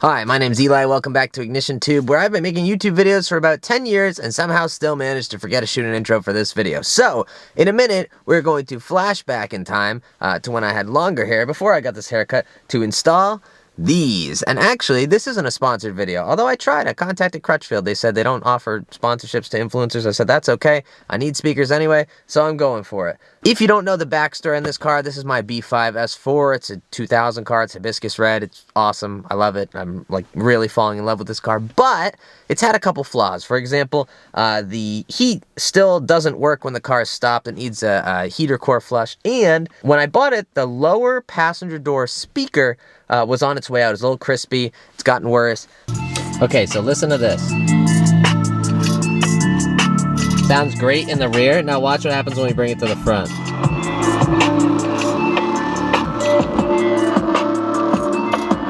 Hi, my name's Eli. Welcome back to IgnitionTube, where I've been making YouTube videos for about 10 years and somehow still managed to forget to shoot an intro for this video. So, in a minute, we're going to flash back in time to when I had longer hair before I got this haircut to install these. And actually, this isn't a sponsored video. Although I tried, I contacted Crutchfield. They said they don't offer sponsorships to influencers. I said, that's okay. I need speakers anyway, so I'm going for it. If you don't know the backstory on this car, this is my B5 S4. It's a 2000 car. It's hibiscus red. It's awesome. I love it. I'm like really falling in love with this car, but it's had a couple flaws. For example, the heat still doesn't work when the car is stopped. It needs a heater core flush. And when I bought it, the lower passenger door speaker was on its way out. It's a little crispy. It's gotten worse. Okay, so listen to this. Sounds great in the rear. Now watch what happens when we bring it to the front.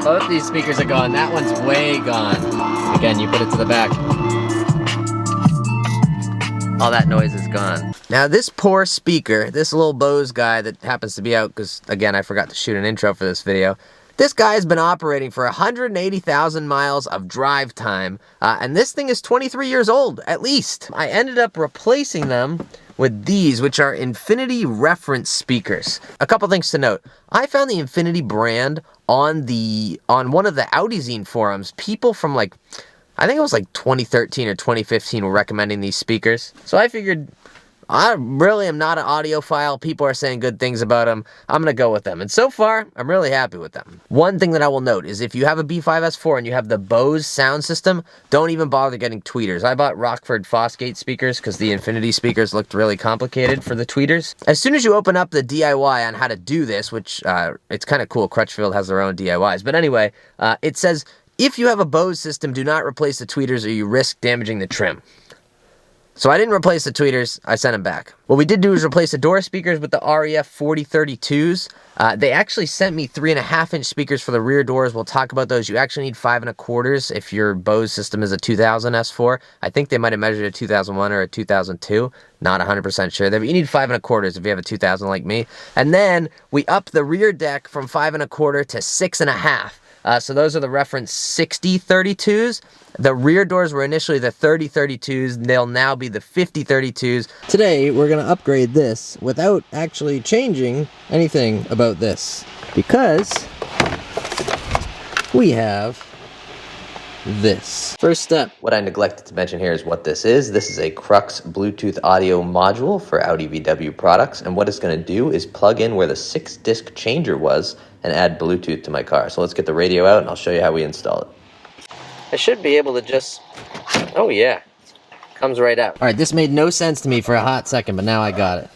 Both these speakers are gone. That one's way gone. Again, you put it to the back. All that noise is gone. Now this poor speaker, this little Bose guy that happens to be out because, again, I forgot to shoot an intro for this video. This guy has been operating for 180,000 miles of drive time, and this thing is 23 years old, at least. I ended up replacing them with these, which are Infinity reference speakers. A couple things to note. I found the Infinity brand on one of the AudiZine forums. People from I think it was 2013 or 2015 were recommending these speakers. So I figured, I really am not an audiophile. People are saying good things about them. I'm going to go with them. And so far, I'm really happy with them. One thing that I will note is if you have a B5S4 and you have the Bose sound system, don't even bother getting tweeters. I bought Rockford Fosgate speakers because the Infinity speakers looked really complicated for the tweeters. As soon as you open up the DIY on how to do this, which it's kind of cool, Crutchfield has their own DIYs. But anyway, it says, if you have a Bose system, do not replace the tweeters or you risk damaging the trim. So I didn't replace the tweeters, I sent them back. What we did do is replace the door speakers with the REF 4032s. They actually sent me 3.5-inch speakers for the rear doors. We'll talk about those. You actually need 5.25 if your Bose system is a 2000 S4. I think they might have measured a 2001 or a 2002. Not 100% sure there, but you need 5.25 if you have a 2000 like me. And then we upped the rear deck from 5.25 to 6.5. So those are the reference 6032s. The rear doors were initially the 3032s. They'll now be the 5032s. Today, we're going to upgrade this without actually changing anything about this, because we have this. First step. What I neglected to mention here is what this is. This is a Crux Bluetooth audio module for Audi VW products, and what it's going to do is plug in where the 6-disc changer was and add Bluetooth to my car. So let's get the radio out and I'll show you how we install it. I should be able to just, oh yeah, comes right out. All right, this made no sense to me for a hot second, but now I got it.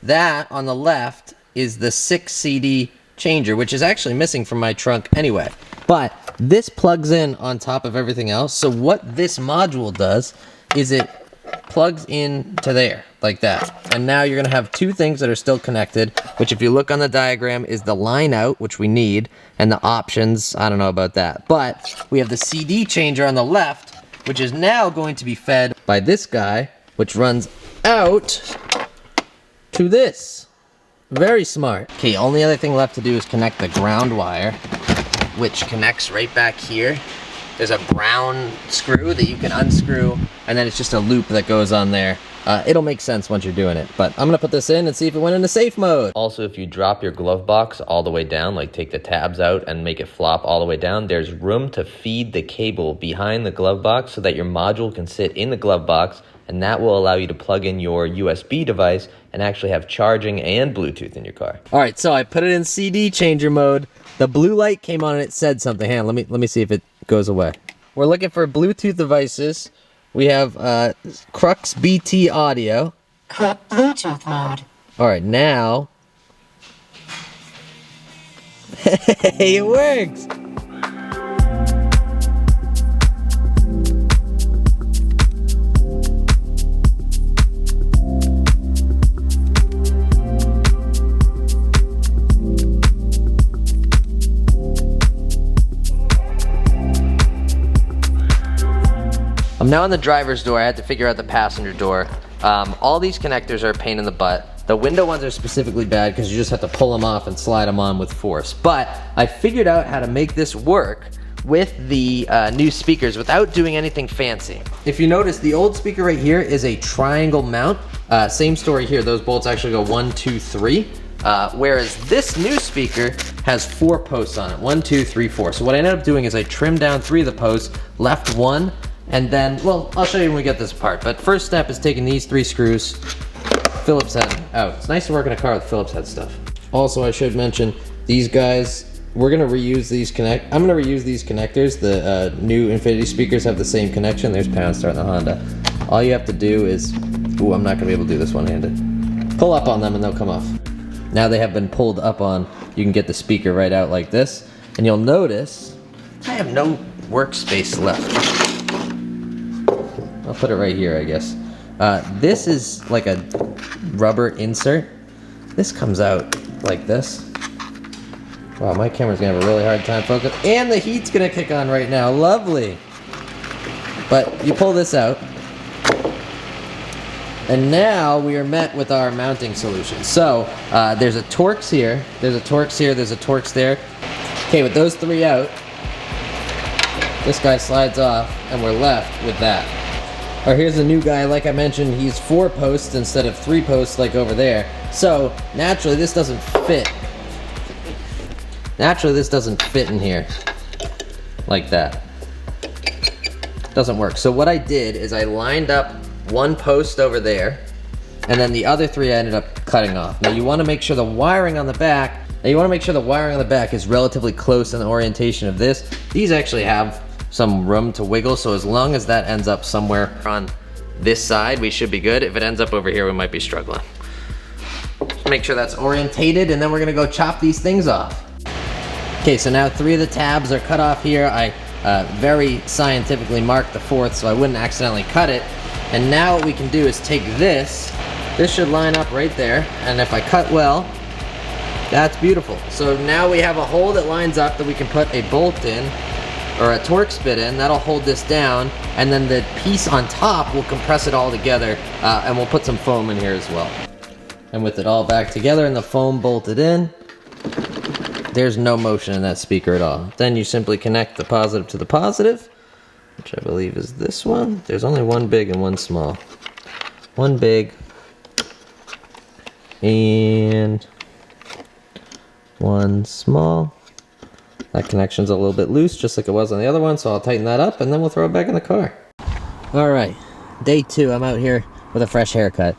That on the left is the 6 CD changer, which is actually missing from my trunk anyway. But this plugs in on top of everything else. So what this module does is it plugs in to there, like that. And now you're gonna have two things that are still connected, which if you look on the diagram is the line out, which we need, and the options, I don't know about that. But we have the CD changer on the left, which is now going to be fed by this guy, which runs out to this. Very smart. Okay, only other thing left to do is connect the ground wire, which connects right back here. There's a brown screw that you can unscrew, and then it's just a loop that goes on there. It'll make sense once you're doing it, but I'm gonna put this in and see if it went into safe mode. Also, if you drop your glove box all the way down, like take the tabs out and make it flop all the way down, there's room to feed the cable behind the glove box so that your module can sit in the glove box, and that will allow you to plug in your USB device and actually have charging and Bluetooth in your car. All right, so I put it in CD changer mode. The blue light came on and it said something. Hang on, let me see if it goes away. We're looking for Bluetooth devices. We have Crux BT audio. Crux Bluetooth mode. All right, now. Hey, it works. I'm now on the driver's door. I had to figure out the passenger door. All these connectors are a pain in the butt. The window ones are specifically bad because you just have to pull them off and slide them on with force. But I figured out how to make this work with the new speakers without doing anything fancy. If you notice, the old speaker right here is a triangle mount. Same story here, those bolts actually go 1, 2, 3. Whereas this new speaker has 4 posts on it, 1, 2, 3, 4. So what I ended up doing is I trimmed down 3 of the posts, left 1, and then, well, I'll show you when we get this apart. But first step is taking these 3 screws, Phillips head out. It's nice to work in a car with Phillips head stuff. Also, I should mention, these guys, we're gonna reuse these I'm gonna reuse these connectors. The new Infinity speakers have the same connection. There's Pound Start in the Honda. All you have to do is, ooh, I'm not gonna be able to do this one-handed. Pull up on them and they'll come off. Now they have been pulled up on, you can get the speaker right out like this. And you'll notice, I have no workspace left. I'll put it right here, I guess. This is like a rubber insert. This comes out like this. Wow, my camera's gonna have a really hard time focusing. And the heat's gonna kick on right now, lovely. But you pull this out. And now we are met with our mounting solution. So, there's a Torx here, there's a Torx here, there's a Torx there. Okay, with those 3 out, this guy slides off and we're left with that. Or here's the new guy, like I mentioned, he's 4 posts instead of 3 posts like over there. So, naturally this doesn't fit. Naturally this doesn't fit in here like that. Doesn't work. So what I did is I lined up 1 post over there, and then the other 3 I ended up cutting off. Now you want to make sure the wiring on the back, is relatively close in the orientation of this. These actually have some room to wiggle, so as long as that ends up somewhere on this side, we should be good. If it ends up over here, we might be struggling. Just make sure that's orientated, and then we're gonna go chop these things off. Okay, so now 3 of the tabs are cut off here. I very scientifically marked the 4th so I wouldn't accidentally cut it. And now what we can do is take this should line up right there, and if I cut well, that's beautiful. So now we have a hole that lines up that we can put a bolt in, or a Torx bit in, that'll hold this down, and then the piece on top will compress it all together, and we'll put some foam in here as well. And with it all back together and the foam bolted in, there's no motion in that speaker at all. Then you simply connect the positive to the positive, which I believe is this one. There's only 1 big and 1 small. 1 big and 1 small. That connection's a little bit loose, just like it was on the other one, so I'll tighten that up and then we'll throw it back in the car. All right, day 2, I'm out here with a fresh haircut.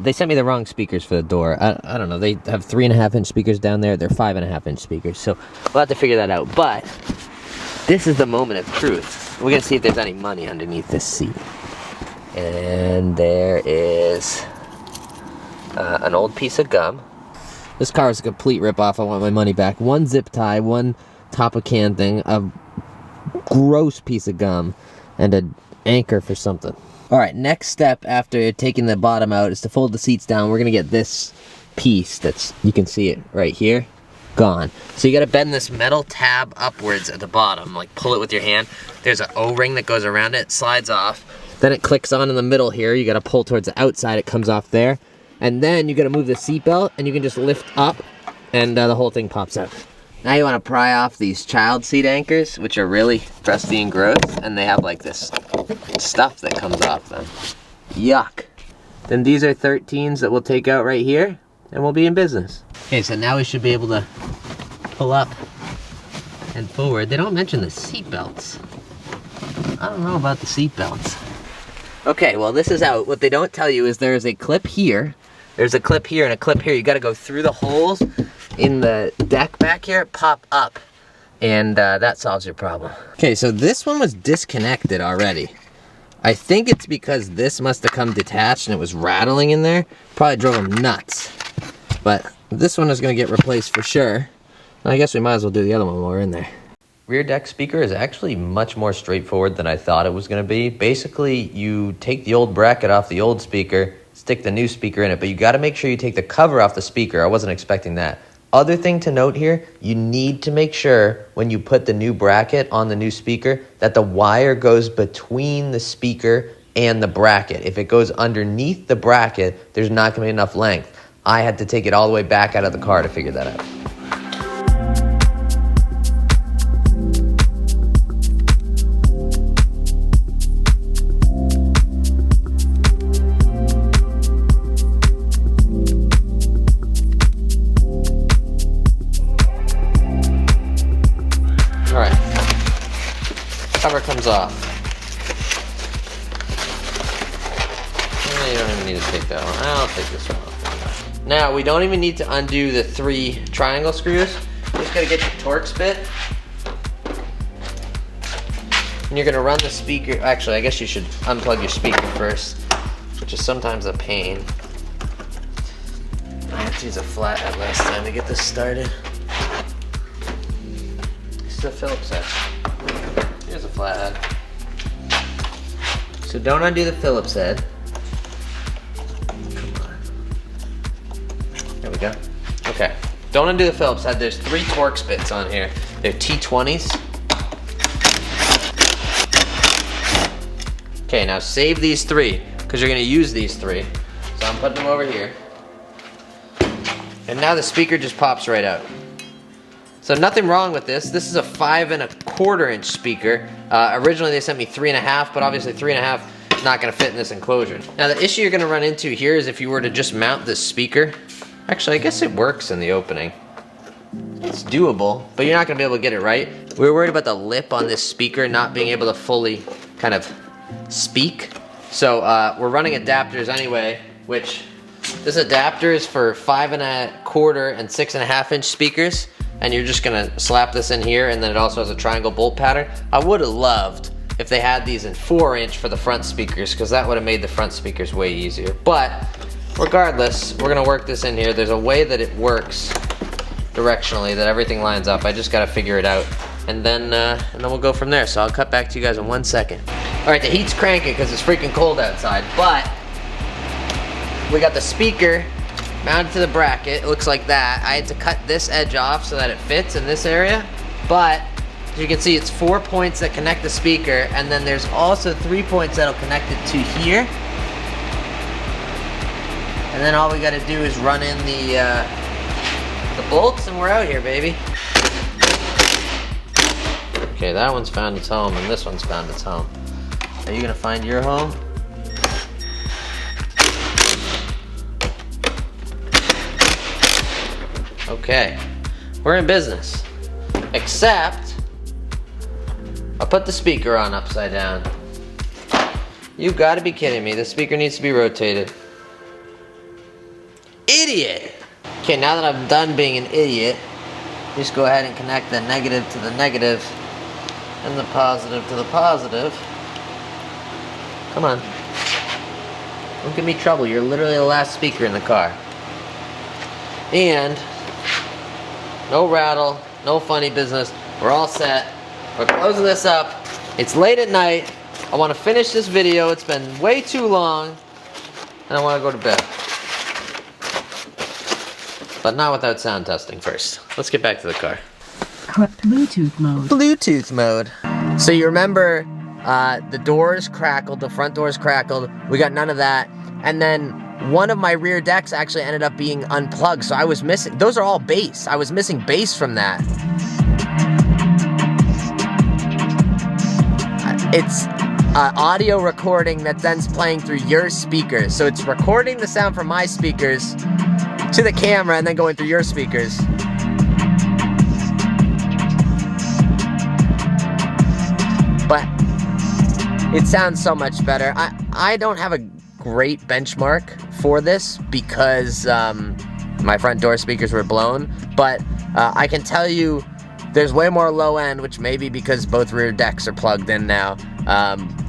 They sent me the wrong speakers for the door. I don't know, they have 3.5-inch speakers down there. They're 5.5-inch speakers, so we'll have to figure that out. But this is the moment of truth. We're gonna see if there's any money underneath this seat. And there is an old piece of gum. This car is a complete rip-off. I want my money back. 1 zip tie, 1 top-of-can thing, a gross piece of gum, and an anchor for something. Alright, next step after taking the bottom out is to fold the seats down. We're going to get this piece that's, you can see it right here, gone. So you got to bend this metal tab upwards at the bottom, like pull it with your hand. There's an O-ring that goes around it, slides off. Then it clicks on in the middle here. You got to pull towards the outside, it comes off there. And then you got to move the seat belt and you can just lift up and the whole thing pops out. Now you want to pry off these child seat anchors, which are really crusty and gross, and they have like this stuff that comes off them. Yuck. Then these are 13s that we'll take out right here, and we'll be in business. Okay, so now we should be able to pull up and forward. They don't mention the seat belts. I don't know about the seat belts. Okay, well this is out. What they don't tell you is there is a clip here. There's a clip here and a clip here. You got to go through the holes in the deck back here, pop up, and that solves your problem. Okay, so this one was disconnected already. I think it's because this must have come detached and it was rattling in there. Probably drove them nuts. But this one is going to get replaced for sure. I guess we might as well do the other one while we're in there. Rear deck speaker is actually much more straightforward than I thought it was going to be. Basically, you take the old bracket off the old speaker, stick the new speaker in it, but you got to make sure you take the cover off the speaker. I wasn't expecting that. Other thing to note here, you need to make sure when you put the new bracket on the new speaker that the wire goes between the speaker and the bracket. If it goes underneath the bracket, there's not going to be enough length. I had to take it all the way back out of the car to figure that out. cover comes off. You don't even need to take that one. I'll take this one off. Now, we don't even need to undo the 3 triangle screws. Just gotta get your Torx bit. And you're gonna run the speaker. Actually, I guess you should unplug your speaker first, which is sometimes a pain. I had to use a flathead last time to get this started. This is a Phillips head. Here's a flathead. So don't undo the Phillips head. There we go. Okay. Don't undo the Phillips head. There's 3 Torx bits on here. They're T20s. Okay, now save these 3, because you're going to use these 3. So I'm putting them over here. And now the speaker just pops right out. So nothing wrong with this. This is a 5 1/4 inch speaker. Originally they sent me 3 1/2, but obviously 3 1/2 is not going to fit in this enclosure. Now the issue you're going to run into here is if you were to just mount this speaker. Actually, I guess it works in the opening. It's doable, but you're not going to be able to get it right. We were worried about the lip on this speaker not being able to fully kind of speak. So we're running adapters anyway, which this adapter is for 5 1/4 and 6 1/2 inch speakers. And you're just going to slap this in here, and then it also has a triangle bolt pattern. I would have loved if they had these in 4 inch for the front speakers, because that would have made the front speakers way easier. But regardless, we're gonna work this in here. There's a way that it works directionally, that everything lines up. I just gotta figure it out, and then we'll go from there. So I'll cut back to you guys in 1 second. All right, the heat's cranking because it's freaking cold outside, but we got the speaker mounted to the bracket. It looks like that. I had to cut this edge off so that it fits in this area, but as you can see, it's 4 points that connect the speaker, and then there's also 3 points that'll connect it to here. And then all we gotta do is run in the bolts, and we're out here, baby. Okay, that one's found its home, and this one's found its home. Are you gonna find your home? Okay, we're in business. Except, I'll put the speaker on upside down. You've gotta be kidding me. The speaker needs to be rotated. Idiot! Okay, now that I'm done being an idiot, just go ahead and connect the negative to the negative and the positive to the positive. Come on. Don't give me trouble. You're literally the last speaker in the car. And no rattle, no funny business. We're all set. We're closing this up. It's late at night. I want to finish this video. It's been way too long, and I want to go to bed. But not without sound testing first. Let's get back to the car. Bluetooth mode. Bluetooth mode. So you remember the doors crackled, the front doors crackled. We got none of that. And then one of my rear decks actually ended up being unplugged. So I was missing, those are all bass. I was missing bass from that. It's audio recording that then's playing through your speakers. So it's recording the sound from my speakers to the camera and then going through your speakers. But it sounds so much better. I don't have a great benchmark for this because my front door speakers were blown, but I can tell you there's way more low end, which may be because both rear decks are plugged in now.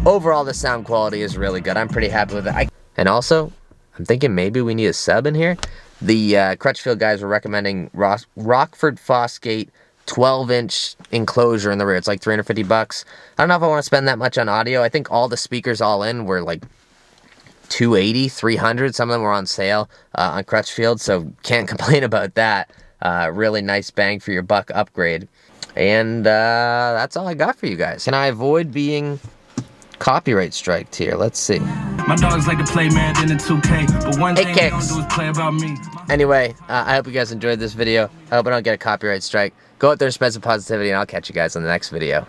Overall, the sound quality is really good. I'm pretty happy with it. And also, I'm thinking maybe we need a sub in here. The Crutchfield guys were recommending Rockford Fosgate 12-inch enclosure in the rear. It's like $350. I don't know if I want to spend that much on audio. I think all the speakers all in were like $280, $300. Some of them were on sale on Crutchfield, so can't complain about that. Really nice bang for your buck upgrade. And that's all I got for you guys. Can I avoid being copyright striked here? Let's see. My dogs like to play Madden in 2K, but one thing they don't do is play about me. Anyway, I hope you guys enjoyed this video. I hope I don't get a copyright strike. Go out there and spread some positivity, and I'll catch you guys on the next video.